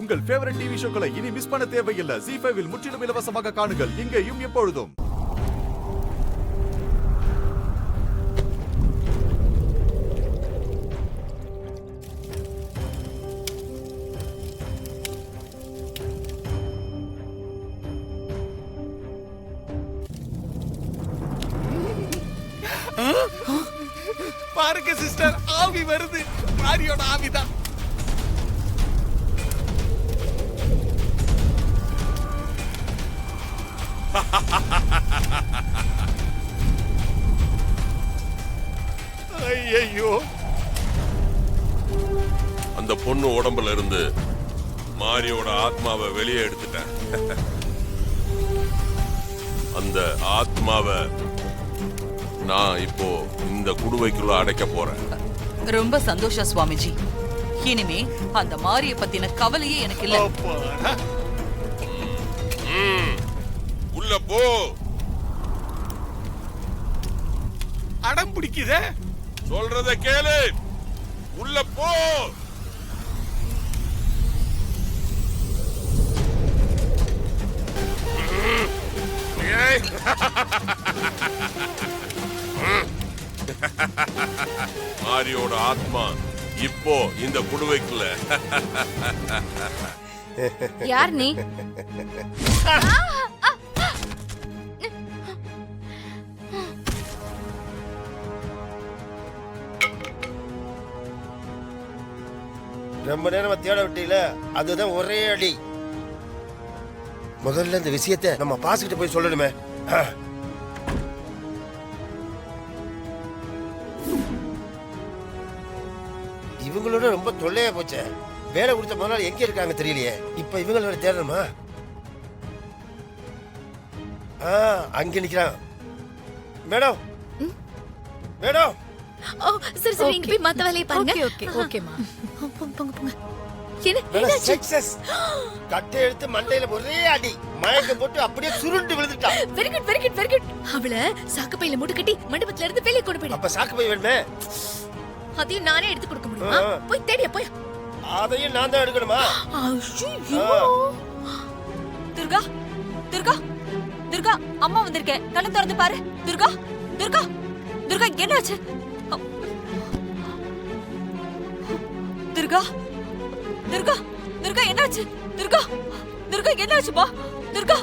உங்கள் favourite TV ஷோக்களை இனி miss பண்ண தேவையில்லை. ZEE5 இல் முற்றிலும் இலவசமாக காணுங்கள். இங்கேயும் எப்பொழுதும். பாருங்க சிஸ்டர், ஆவி வருது. மாரியோட ஆவிதான். ஐயோ, அந்த பொண்ணு உடம்புல இருந்து மாரியோட ஆத்மாவை வெளியே எடுத்துட்டேன். அந்த ஆத்மாவை நான் இப்போ இந்த குடுவைக்குள்ள அடைக்க போறேன். ரொம்ப சந்தோஷம் சுவாமிஜி. இனிமே அந்த மாரிய பத்தின கவலையே எனக்கு இல்ல. உள்ள போ. அடம் பிடிக்குதே. சொல்றத கேளு. உள்ள போ. மாரியோட ஆத்மா இப்போ இந்த குடுவைக்குள்ள. யார் நீ? ரொம்ப நேரமா தேட விட்டீல, அதுதான் ஒரே அடி. முதல்ல இந்த விஷயத்தை நம்ம பாஸ்கிட்ட போய் சொல்லணுமே. இவங்களோட ரொம்ப தொல்லையா போச்சே. வேலை கொடுத்த முதல்ல எங்க இருக்காங்க தெரியலையே. இப்ப இவங்களோட தேடணுமா? அங்க நிக்கிறான். Madam, madam. ஓ சரி சரி, நீங்க போய் மத்த வேலையை பாருங்க. ஓகே ஓகேமா. போங்க போங்க. என்ன சக்சஸ். கட்டை எடுத்து மண்டையில ஒரே அடி. மயக்கம் போட்டு அப்படியே சுருண்டு விழுந்துட்டா. Very good very good very good. அவள சாக்கு பையில மூட்டை கட்டி மண்டபத்துல இருந்து வெளிய கொண்டு போயிடு. அப்ப சாக்கு பை வேணுமே. அதையும் நானே எடுத்து கொடுக்க முடியுமா? போய் தேடியா போய். அதையும் நான் தான் எடுக்கணுமா? ஐயோ. துர்கா துர்கா துர்கா, அம்மா வந்திருக்கேன். கண்ணை திறந்து பாரு. துர்கா துர்கா துர்கா, என்னாச்சு? துர்கா துர்கா துர்கா, என்னாச்சு? துர்கா துர்கா, என்னாச்சுப்பா? துர்கா.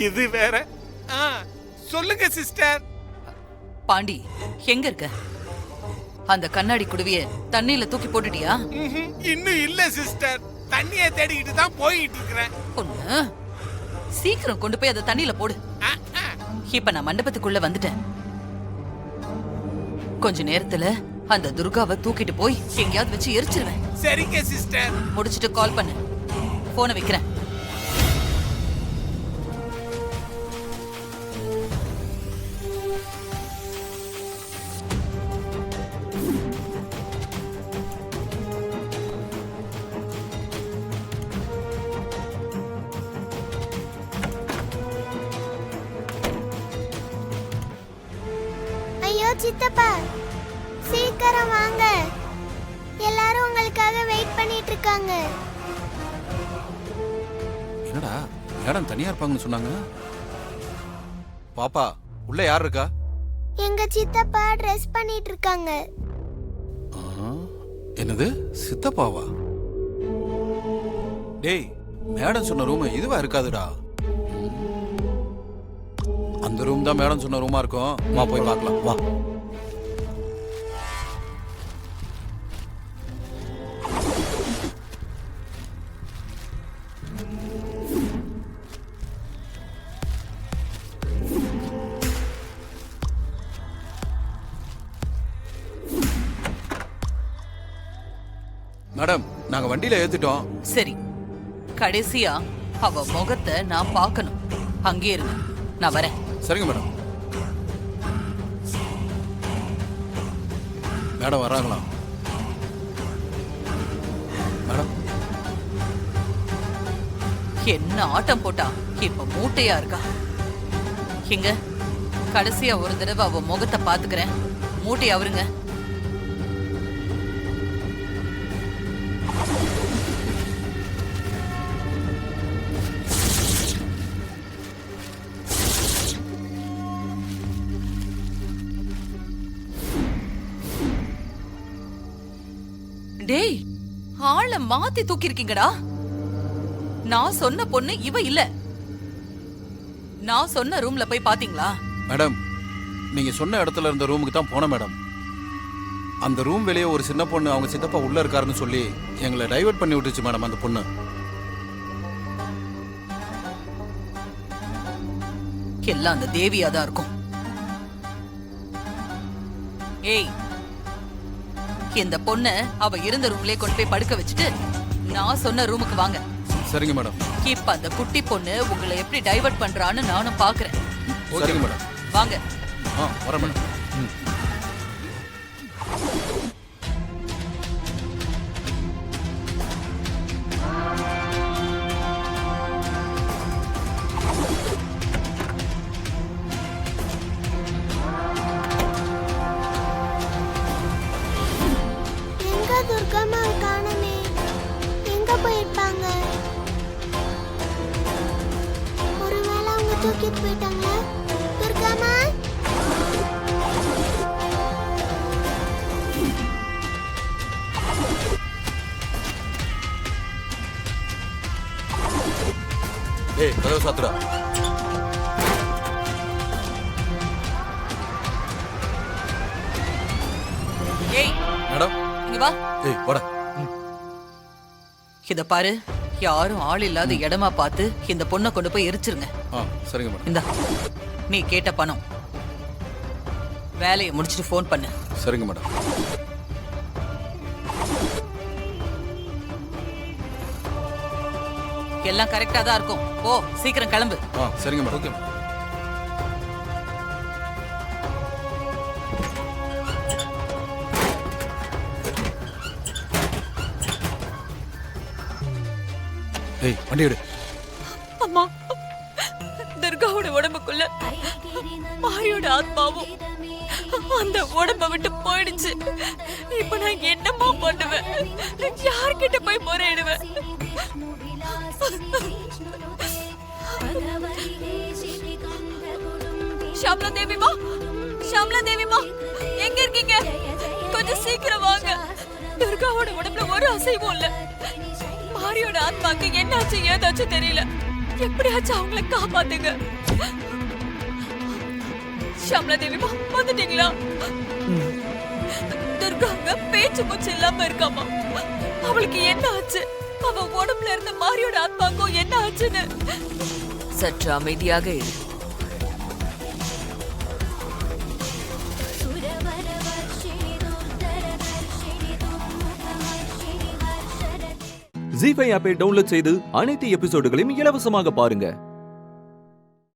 இது வேற. சொல்லுங்க சிஸ்டர். பாண்டி, எங்க இருக்க? அந்த கண்ணாடி குடுவிய தண்ணியில தூக்கி போட்டுட்டியா? இன்னும் இல்ல சிஸ்டர். தண்ணியை தேடிக்கிட்டு தான் போயிட்டு இருக்கிறேன். பொண்ணு, சீக்கிரம் கொண்டு போய் அதை தண்ணியில போடு. இப்ப நான் மண்டபத்துக்குள்ள வந்துட்டேன். கொஞ்ச நேரத்துல அந்த துர்காவை தூக்கிட்டு போய் எங்கேயாவது வச்சு எரிச்சிருவேன். சரிங்க சிஸ்டர். முடிச்சிட்டு கால் பண்ணு. போனை வைக்கிறேன். ஐயோ சித்தப்பா, சீக்கிரம் வாங்க. எல்லாரும் உங்களுக்காக வெயிட் பண்ணிட்டு இருக்காங்க. என்னடா மேடம் தனியா இருப்பாங்கன்னு சொன்னாங்க. பாப்பா, உள்ள யார் இருக்கா? எங்க சித்தப்பா ட்ரெஸ் பண்ணிட்டு இருக்காங்க. என்னது, சித்தப்பாவா? டேய், மேடம் சொன்ன ரூம் இதுவா இருக்காதுடா. அந்த ரூம் தான் மேடம் சொன்ன ரூமா இருக்கும். வா போய் பார்க்கலாம் வா. மேடம், நாங்க வண்டியில ஏத்திட்டோம். சரி, கடைசியா அவ முகத்தை நான் பார்க்கணும். அங்கே இருக்கு, நான் வரேன். சரிங்க மேடம். மேடம் வராங்களா? மேடம், என்ன ஆட்டம் போட்டா இப்ப மூட்டையா இருக்கா. எங்க கடைசியா ஒரு தடவை அவ முகத்தை பாத்துக்கிறேன். மூட்டை அவருங்க. டேய், ஆள மாத்தி தூக்கி இருக்கீங்கடா. நான் சொன்ன பொண்ணு இவ இல்ல. நான் சொன்ன ரூம்ல போய் பாத்தீங்களா? மேடம், நீங்க சொன்ன இடத்துல இருந்த ரூமுக்கு தான் போனேன் மேடம். அந்த ரூம் வெளியே ஒரு சின்ன பொண்ணு அவங்க சித்தப்பா உள்ள இருக்காருன்னு சொல்லி எங்களை டைவர்ட் பண்ணி விட்டுச்சு மேடம் அந்த பொண்ணு. எல்லாம் அந்த தேவியா தான் இருக்கும். ஏய், இந்த பொண்ண அவ இருந்த ரூம்லயே கொண்டு போய் படுக்க வச்சுட்டு நான் சொன்ன ரூமுக்கு வாங்க. சரிங்க மேடம். இப்ப அந்த குட்டி பொண்ணு உங்களை எப்படி டைவர்ட் பண்றான்னு நானும் பாக்குறேன். சரிங்க மேடம். வாங்க. வரேன் மேடம். எங்க துர்கம்மா காணுமே? எங்க போயிருப்பாங்க? ஒருவேளை அவங்க தூக்கிட்டு போயிட்டாங்களா? துர்கம்மா, ஏய், கதவு சாத்துடா. ஏய், மேடம். இங்க வா. ஏய், வாடா. இத பாரு, யாரும் ஆள் இல்லாத இடமா பார்த்து இந்த பொண்ணை கொண்டு போய் எரிச்சிருங்க. சரிங்க மேடம். இந்தா, நீ கேட்ட பணம். வேலையை முடிச்சிட்டு ஃபோன் பண்ணு. சரிங்க மேடம். எல்லாம் கரெக்டா தான் இருக்கும். ஓ, சீக்கிரம் கிளம்பு. சரிங்க மேடம். ஓகே. ஏய், வண்டி எடு. அம்மா, துர்காவோட உடம்புக்குள்ள மாரியோட ஆத்மாவும் அந்த உடம்ப விட்டு போயிடுச்சு. இப்ப நான் என்னம்மா பண்ணுவேன்? யார்கிட்ட போய் முறையிடுவேன்? ஷாம்லா தேவிமா, ஷாம்லா தேவிமா, எங்க இருக்கீங்க? கொஞ்சம் சீக்கிரம் வாங்க. துர்காவோட உடம்புல ஒரு அசைவும் இல்ல. மாரியோட ஆத்மாக்கு என்னாச்சு ஏதாச்சும் தெரியல. எப்படியாச்சும் அவங்கள காப்பாத்துங்க. ஷாம்லா தேவிமா, வந்துட்டீங்களா? துர்காங்க பேச்சு மூச்சு இல்லாம இருக்காமா. அவளுக்கு என்ன ஆச்சு? அவ உடம்புல இருந்த மாரியோட ஆத்மாக்கும் என்ன ஆச்சுன்னு சற்று அமைதியாக இரு. ஜீ5 ஆப்பை டவுன்லோட் செய்து அனைத்து எபிசோடுகளையும் இலவசமாக பாருங்க.